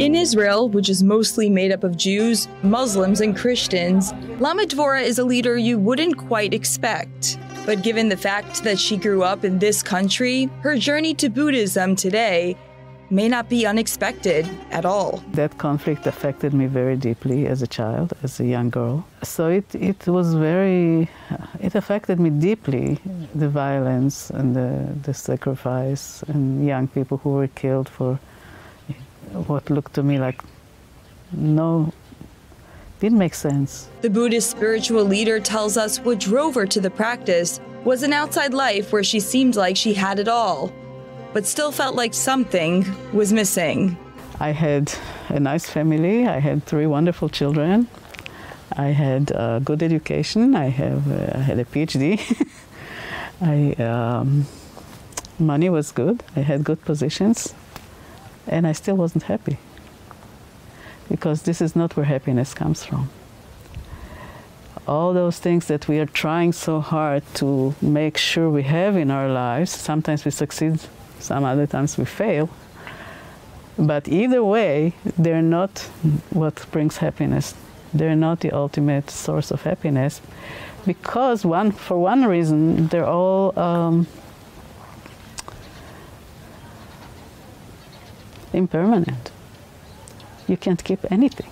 In Israel, which is mostly made up of Jews, Muslims, and Christians, Lama Dvora is a leader you wouldn't quite expect. But given the fact that she grew up in this country, her journey to Buddhism today may not be unexpected at all. That conflict affected me very deeply as a child, as a young girl. So it affected me deeply, the violence and the sacrifice, and young people who were killed for what looked to me like didn't make sense. The Buddhist spiritual leader tells us what drove her to the practice was an outside life where she seemed like she had it all, but still felt like something was missing. I had a nice family. I had 3 wonderful children. I had a good education. I had a PhD. Money was good. I had good positions. And I still wasn't happy. Because this is not where happiness comes from. All those things that we are trying so hard to make sure we have in our lives, sometimes we succeed, some other times we fail. But either way, they're not what brings happiness. They're not the ultimate source of happiness, because for one reason, they're all impermanent. You can't keep anything.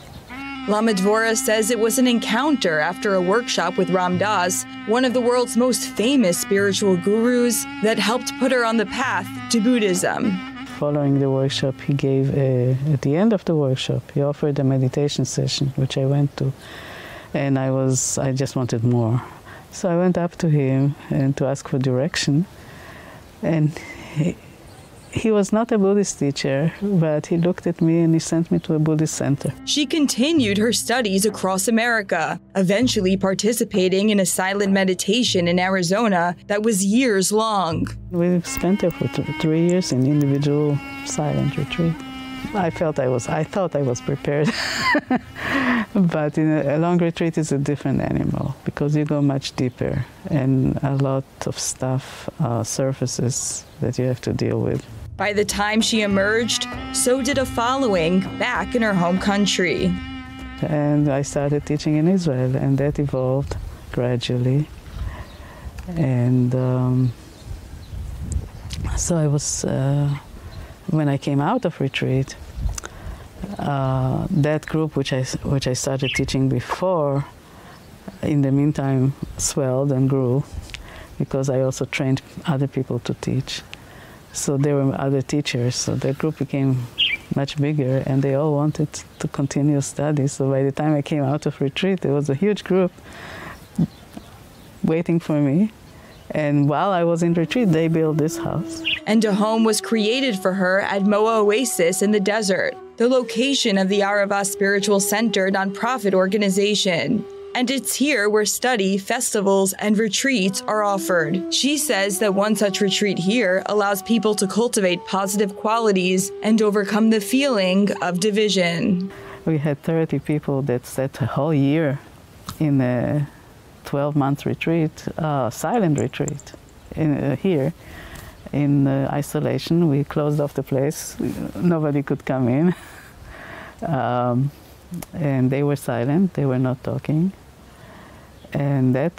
Lama Dvora says it was an encounter after a workshop with Ram Dass, one of the world's most famous spiritual gurus, that helped put her on the path to Buddhism. Following the workshop, he gave at the end of the workshop, he offered a meditation session, which I went to, and I just wanted more. So I went up to him and to ask for direction, and he was not a Buddhist teacher, but he looked at me and he sent me to a Buddhist center. She continued her studies across America, eventually participating in a silent meditation in Arizona that was years long. We spent there for 3 years in individual silent retreat. I thought I was prepared. But a long retreat is a different animal, because you go much deeper and a lot of stuff surfaces that you have to deal with. By the time she emerged, so did a following back in her home country. And I started teaching in Israel, and that evolved gradually. And so I was, when I came out of retreat, that group which I started teaching before, in the meantime swelled and grew, because I also trained other people to teach. So there were other teachers, so that group became much bigger, and they all wanted to continue studies. So by the time I came out of retreat, there was a huge group waiting for me. And while I was in retreat, they built this house. And a home was created for her at Moa Oasis in the desert, the location of the Arava Spiritual Center nonprofit organization. And it's here where study, festivals, and retreats are offered. She says that one such retreat here allows people to cultivate positive qualities and overcome the feeling of division. We had 30 people that sat a whole year in a 12-month retreat, silent retreat, here in isolation. We closed off the place. Nobody could come in. And they were silent. They were not talking. And that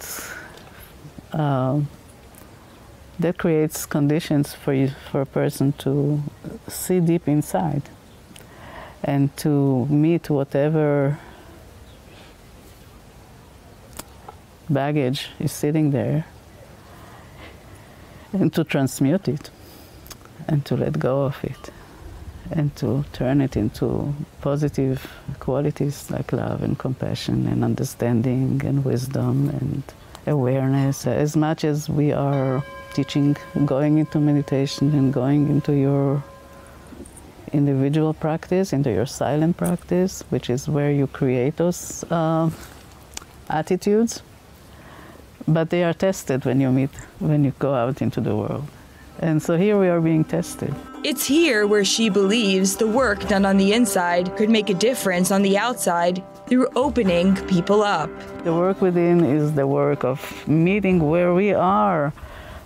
creates conditions for a person to see deep inside and to meet whatever baggage is sitting there, and to transmute it and to let go of it and to turn it into positive qualities like love and compassion and understanding and wisdom and awareness. As much as we are teaching going into meditation and going into your individual practice, into your silent practice, which is where you create those attitudes, but they are tested when you go out into the world. And so here we are being tested. It's here where she believes the work done on the inside could make a difference on the outside through opening people up. The work within is the work of meeting where we are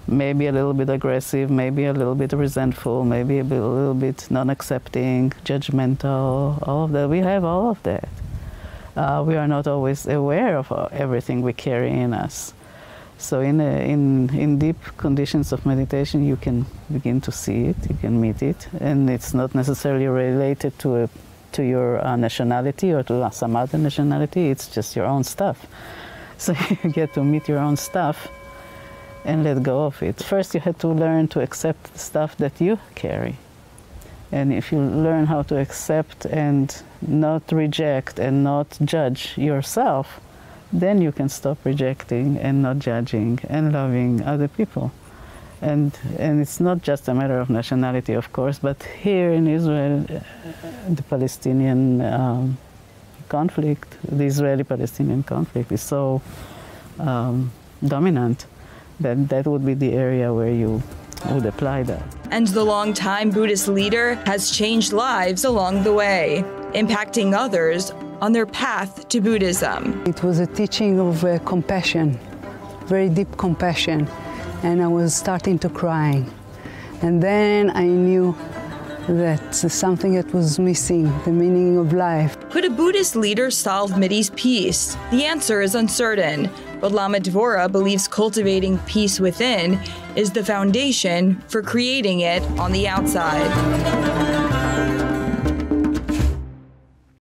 maybe a little bit aggressive, maybe a little bit resentful, maybe a little bit non-accepting, judgmental, all of that. We have all of that. We are not always aware of everything we carry in us. So in deep conditions of meditation, you can begin to see it, you can meet it, and it's not necessarily related to your nationality or to some other nationality, it's just your own stuff. So you get to meet your own stuff and let go of it. First, you had to learn to accept the stuff that you carry. And if you learn how to accept and not reject and not judge yourself, then you can stop rejecting and not judging and loving other people. And it's not just a matter of nationality, of course, but here in Israel, the Palestinian conflict, the Israeli-Palestinian conflict is so dominant that that would be the area where you would apply that. And the longtime Buddhist leader has changed lives along the way, impacting others on their path to Buddhism. It was a teaching of compassion, very deep compassion, and I was starting to cry. And then I knew that something that was missing, the meaning of life. Could a Buddhist leader solve Mideast peace? The answer is uncertain, but Lama Dvora believes cultivating peace within is the foundation for creating it on the outside.